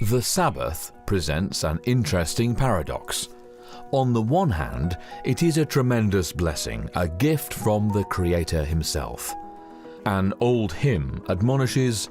The Sabbath presents an interesting paradox. On the one hand, it is a tremendous blessing, a gift from the Creator himself. An old hymn admonishes,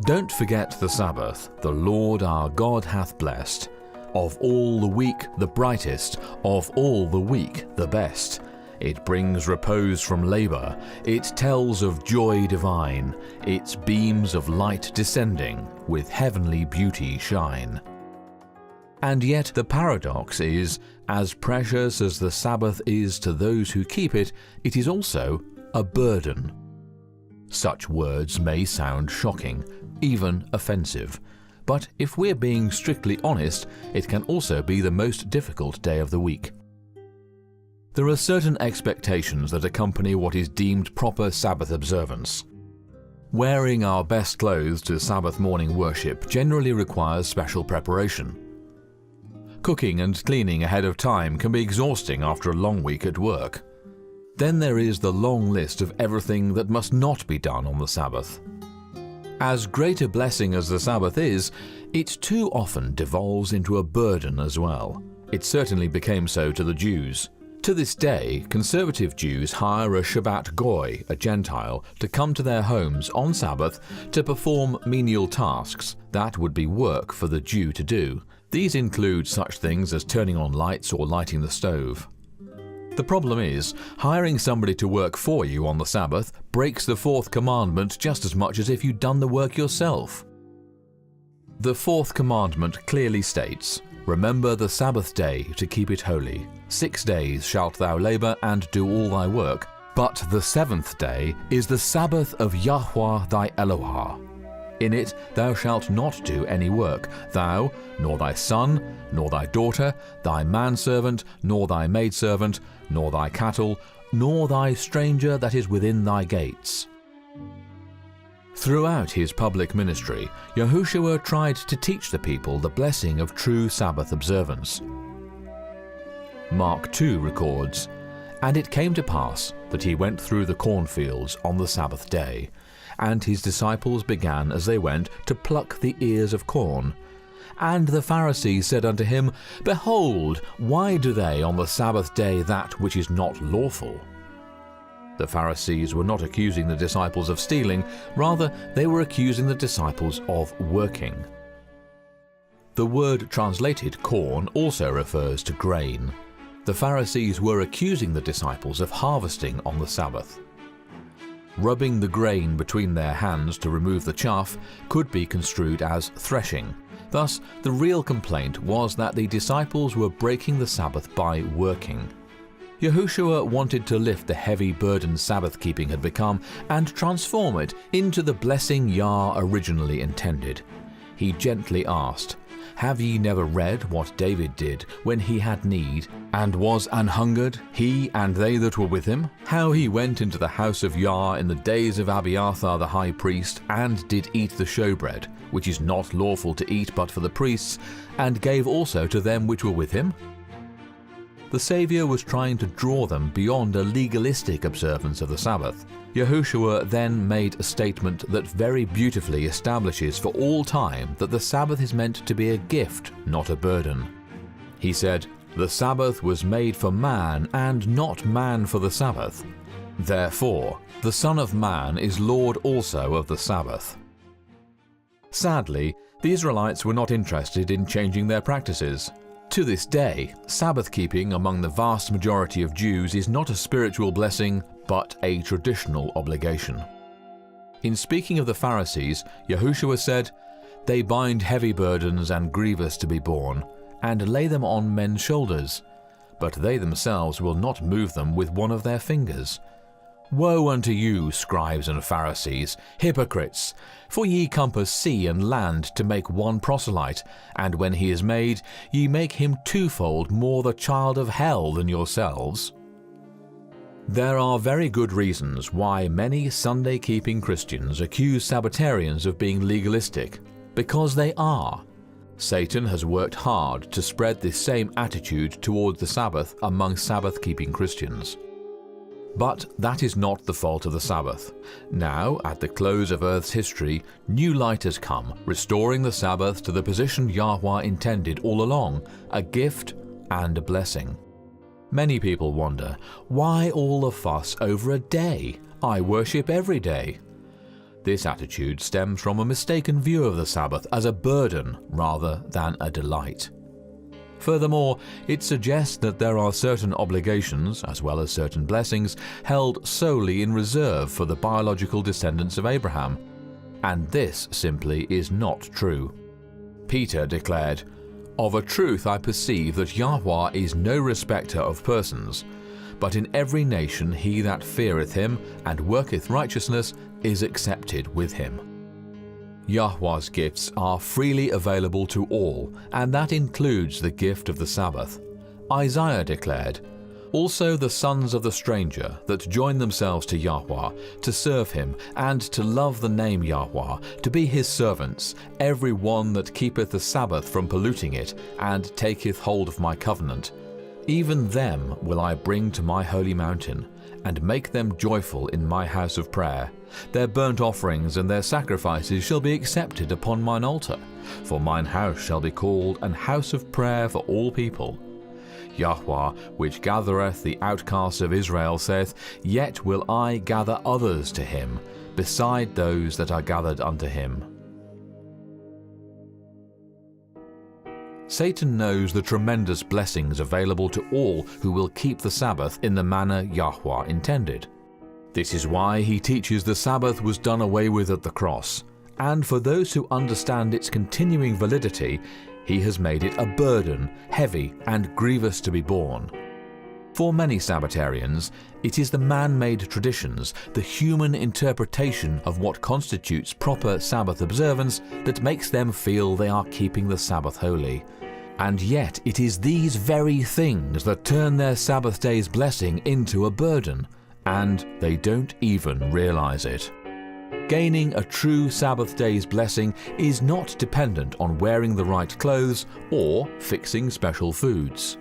"Don't forget the Sabbath, the Lord our God hath blessed. Of all the week the brightest, of all the week the best. It brings repose from labour, it tells of joy divine, its beams of light descending with heavenly beauty shine." And yet the paradox is, as precious as the Sabbath is to those who keep it, it is also a burden. Such words may sound shocking, even offensive, but if we're being strictly honest, it can also be the most difficult day of the week. There are certain expectations that accompany what is deemed proper Sabbath observance. Wearing our best clothes to Sabbath morning worship generally requires special preparation. Cooking and cleaning ahead of time can be exhausting after a long week at work. Then there is the long list of everything that must not be done on the Sabbath. As great a blessing as the Sabbath is, it too often devolves into a burden as well. It certainly became so to the Jews. To this day, conservative Jews hire a Shabbat Goy, a Gentile, to come to their homes on Sabbath to perform menial tasks that would be work for the Jew to do. These include such things as turning on lights or lighting the stove. The problem is, hiring somebody to work for you on the Sabbath breaks the fourth commandment just as much as if you'd done the work yourself. The fourth commandment clearly states, "Remember the Sabbath day to keep it holy. 6 days shalt thou labour and do all thy work, but the seventh day is the Sabbath of Yahweh thy Elohah. In it thou shalt not do any work, thou, nor thy son, nor thy daughter, thy manservant, nor thy maidservant, nor thy cattle, nor thy stranger that is within thy gates." Throughout his public ministry, Yahushua tried to teach the people the blessing of true Sabbath observance. Mark 2 records, "And it came to pass that he went through the cornfields on the Sabbath day, and his disciples began as they went to pluck the ears of corn. And the Pharisees said unto him, Behold, why do they on the Sabbath day that which is not lawful?" The Pharisees were not accusing the disciples of stealing, rather they were accusing the disciples of working. The word translated corn also refers to grain. The Pharisees were accusing the disciples of harvesting on the Sabbath. Rubbing the grain between their hands to remove the chaff could be construed as threshing. Thus, the real complaint was that the disciples were breaking the Sabbath by working. Yahushua wanted to lift the heavy burden Sabbath keeping had become and transform it into the blessing Yah originally intended. He gently asked, "Have ye never read what David did when he had need, and was an hungered, he and they that were with him? How he went into the house of Yah in the days of Abiathar the high priest, and did eat the showbread, which is not lawful to eat but for the priests, and gave also to them which were with him?" The Saviour was trying to draw them beyond a legalistic observance of the Sabbath. Yahushua then made a statement that very beautifully establishes for all time that the Sabbath is meant to be a gift, not a burden. He said, "The Sabbath was made for man, and not man for the Sabbath. Therefore, the Son of Man is Lord also of the Sabbath." Sadly, the Israelites were not interested in changing their practices. To this day, Sabbath keeping among the vast majority of Jews is not a spiritual blessing, but a traditional obligation. In speaking of the Pharisees, Yahushua said, "They bind heavy burdens and grievous to be borne, and lay them on men's shoulders, but they themselves will not move them with one of their fingers. Woe unto you, scribes and Pharisees, hypocrites! For ye compass sea and land to make one proselyte, and when he is made, ye make him twofold more the child of hell than yourselves." There are very good reasons why many Sunday-keeping Christians accuse Sabbatarians of being legalistic, because they are. Satan has worked hard to spread this same attitude toward the Sabbath among Sabbath-keeping Christians. But that is not the fault of the Sabbath. Now, at the close of Earth's history, new light has come, restoring the Sabbath to the position Yahweh intended all along, a gift and a blessing. Many people wonder, why all the fuss over a day? I worship every day. This attitude stems from a mistaken view of the Sabbath as a burden rather than a delight. Furthermore, it suggests that there are certain obligations, as well as certain blessings, held solely in reserve for the biological descendants of Abraham, and this simply is not true. Peter declared, "Of a truth I perceive that Yahweh is no respecter of persons, but in every nation he that feareth him and worketh righteousness is accepted with him." Yahweh's gifts are freely available to all, and that includes the gift of the Sabbath. Isaiah declared, "Also the sons of the stranger that join themselves to Yahweh, to serve him, and to love the name Yahweh, to be his servants, every one that keepeth the Sabbath from polluting it, and taketh hold of my covenant. Even them will I bring to my holy mountain, and make them joyful in my house of prayer. Their burnt offerings and their sacrifices shall be accepted upon mine altar, for mine house shall be called an house of prayer for all people. Yahweh, which gathereth the outcasts of Israel, saith, Yet will I gather others to him, beside those that are gathered unto him." Satan knows the tremendous blessings available to all who will keep the Sabbath in the manner Yahweh intended. This is why he teaches the Sabbath was done away with at the cross, and for those who understand its continuing validity, he has made it a burden, heavy and grievous to be borne. For many Sabbatarians, it is the man-made traditions, the human interpretation of what constitutes proper Sabbath observance that makes them feel they are keeping the Sabbath holy. And yet it is these very things that turn their Sabbath day's blessing into a burden, and they don't even realize it. Gaining a true Sabbath day's blessing is not dependent on wearing the right clothes or fixing special foods.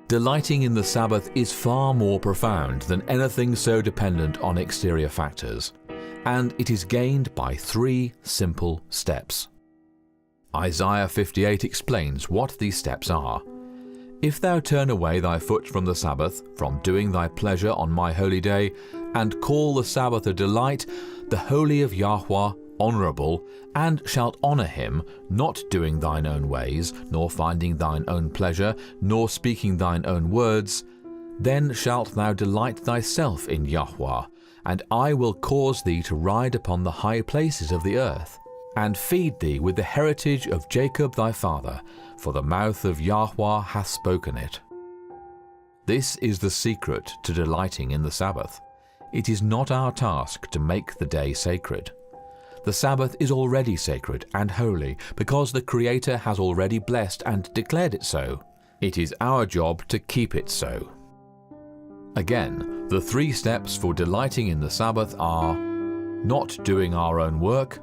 Delighting in the Sabbath is far more profound than anything so dependent on exterior factors, and it is gained by 3 simple steps. Isaiah 58 explains what these steps are. "If thou turn away thy foot from the Sabbath, from doing thy pleasure on my holy day, and call the Sabbath a delight, the holy of Yahweh honourable, and shalt honour him, not doing thine own ways, nor finding thine own pleasure, nor speaking thine own words, then shalt thou delight thyself in Yahweh, and I will cause thee to ride upon the high places of the earth, and feed thee with the heritage of Jacob thy father, for the mouth of Yahweh hath spoken it." This is the secret to delighting in the Sabbath. It is not our task to make the day sacred. The Sabbath is already sacred and holy because the Creator has already blessed and declared it so. It is our job to keep it so. Again, the 3 steps for delighting in the Sabbath are not doing our own work,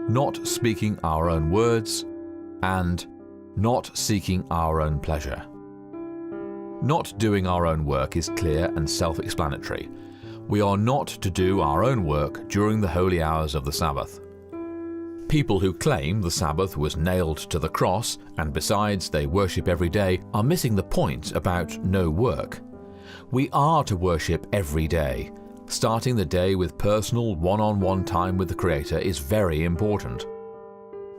not speaking our own words, and not seeking our own pleasure. Not doing our own work is clear and self-explanatory. We are not to do our own work during the holy hours of the Sabbath. People who claim the Sabbath was nailed to the cross, and besides they worship every day, are missing the point about no work. We are to worship every day. Starting the day with personal one-on-one time with the Creator is very important.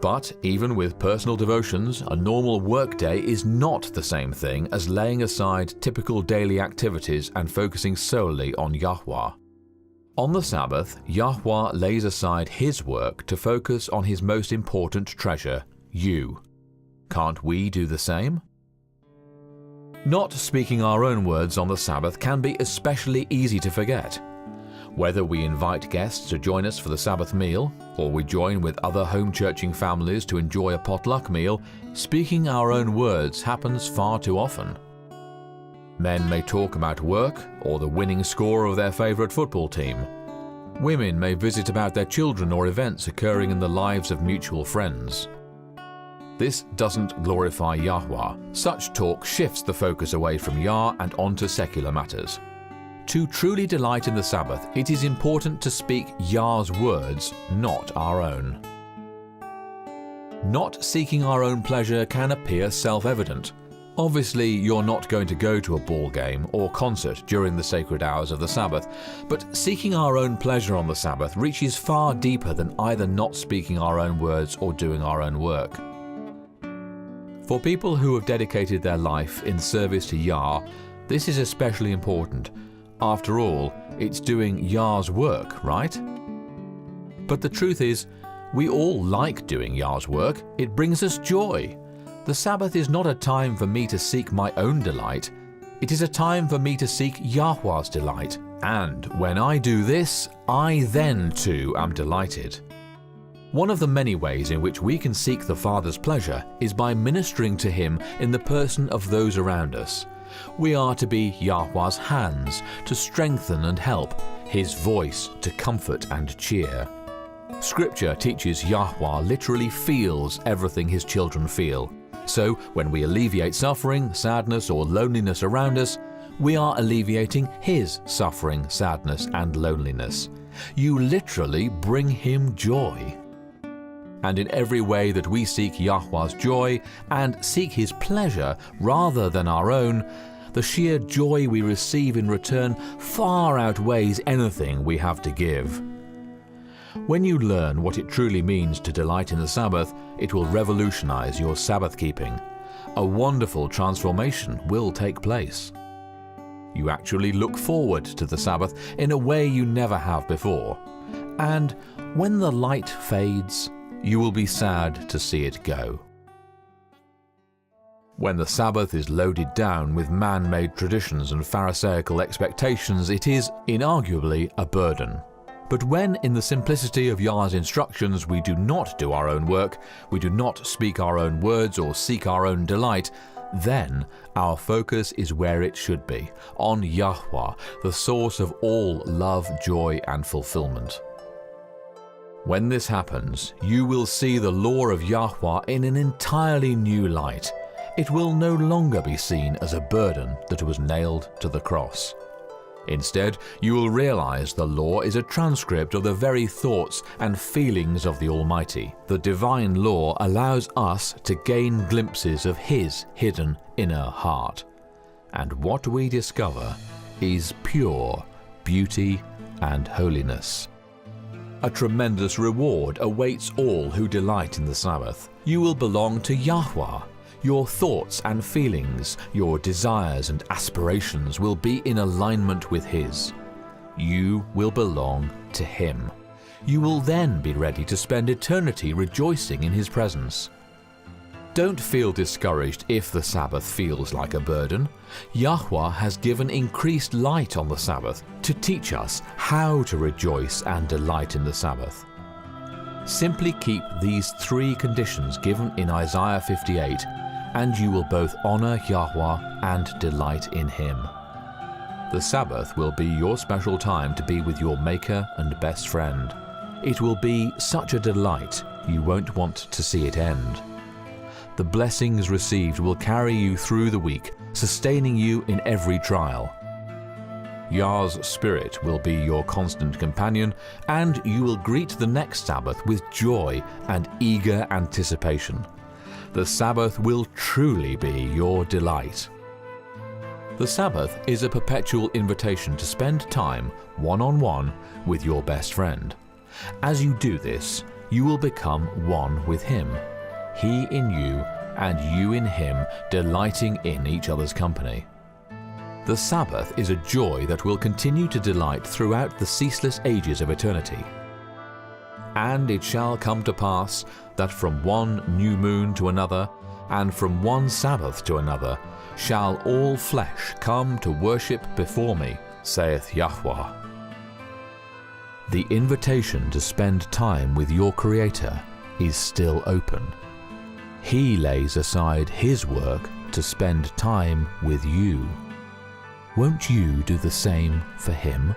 But even with personal devotions, a normal work day is not the same thing as laying aside typical daily activities and focusing solely on Yahweh. On the Sabbath, Yahweh lays aside his work to focus on his most important treasure, you. Can't we do the same? Not speaking our own words on the Sabbath can be especially easy to forget. Whether we invite guests to join us for the Sabbath meal, or we join with other home churching families to enjoy a potluck meal, speaking our own words happens far too often. Men may talk about work or the winning score of their favourite football team. Women may visit about their children or events occurring in the lives of mutual friends. This doesn't glorify Yahweh. Such talk shifts the focus away from Yah and onto secular matters. to truly delight in the Sabbath, it is important to speak Yah's words, not our own. Not seeking our own pleasure can appear self-evident. Obviously, you're not going to go to a ball game or concert during the sacred hours of the Sabbath, but seeking our own pleasure on the Sabbath reaches far deeper than either not speaking our own words or doing our own work. For people who have dedicated their life in service to Yah, this is especially important. After all, it's doing Yah's work, right? But the truth is, we all like doing Yah's work. It brings us joy. The Sabbath is not a time for me to seek my own delight. It is a time for me to seek Yahweh's delight. And when I do this, I then too am delighted. One of the many ways in which we can seek the Father's pleasure is by ministering to Him in the person of those around us. We are to be Yahweh's hands, to strengthen and help, His voice to comfort and cheer. Scripture teaches Yahweh literally feels everything His children feel. So when we alleviate suffering, sadness or loneliness around us, we are alleviating His suffering, sadness and loneliness. You literally bring Him joy. And in every way that we seek Yahweh's joy and seek His pleasure rather than our own, the sheer joy we receive in return far outweighs anything we have to give. When you learn what it truly means to delight in the Sabbath, it will revolutionize your Sabbath keeping. A wonderful transformation will take place. You actually look forward to the Sabbath in a way you never have before. And when the light fades, you will be sad to see it go. When the Sabbath is loaded down with man-made traditions and Pharisaical expectations, it is inarguably a burden. But when in the simplicity of Yah's instructions we do not do our own work, we do not speak our own words or seek our own delight, then our focus is where it should be, on Yahweh, the source of all love, joy and fulfillment. When this happens, you will see the law of Yahweh in an entirely new light. It will no longer be seen as a burden that was nailed to the cross. Instead, you will realize the law is a transcript of the very thoughts and feelings of the Almighty. The divine law allows us to gain glimpses of His hidden inner heart. And what we discover is pure beauty and holiness. A tremendous reward awaits all who delight in the Sabbath. You will belong to Yahweh. Your thoughts and feelings, your desires and aspirations will be in alignment with His. You will belong to Him. You will then be ready to spend eternity rejoicing in His presence. Don't feel discouraged if the Sabbath feels like a burden. Yahweh has given increased light on the Sabbath to teach us how to rejoice and delight in the Sabbath. Simply keep these three conditions given in Isaiah 58, and you will both honor Yahweh and delight in Him. The Sabbath will be your special time to be with your Maker and best friend. It will be such a delight you won't want to see it end. The blessings received will carry you through the week, sustaining you in every trial. Yah's Spirit will be your constant companion, and you will greet the next Sabbath with joy and eager anticipation. The Sabbath will truly be your delight. The Sabbath is a perpetual invitation to spend time one-on-one with your best friend. As you do this, you will become one with Him, He in you and you in Him, delighting in each other's company. The Sabbath is a joy that will continue to delight throughout the ceaseless ages of eternity. And it shall come to pass that from one new moon to another, and from one Sabbath to another, shall all flesh come to worship before me, saith Yahweh. The invitation to spend time with your Creator is still open. He lays aside His work to spend time with you. Won't you do the same for Him?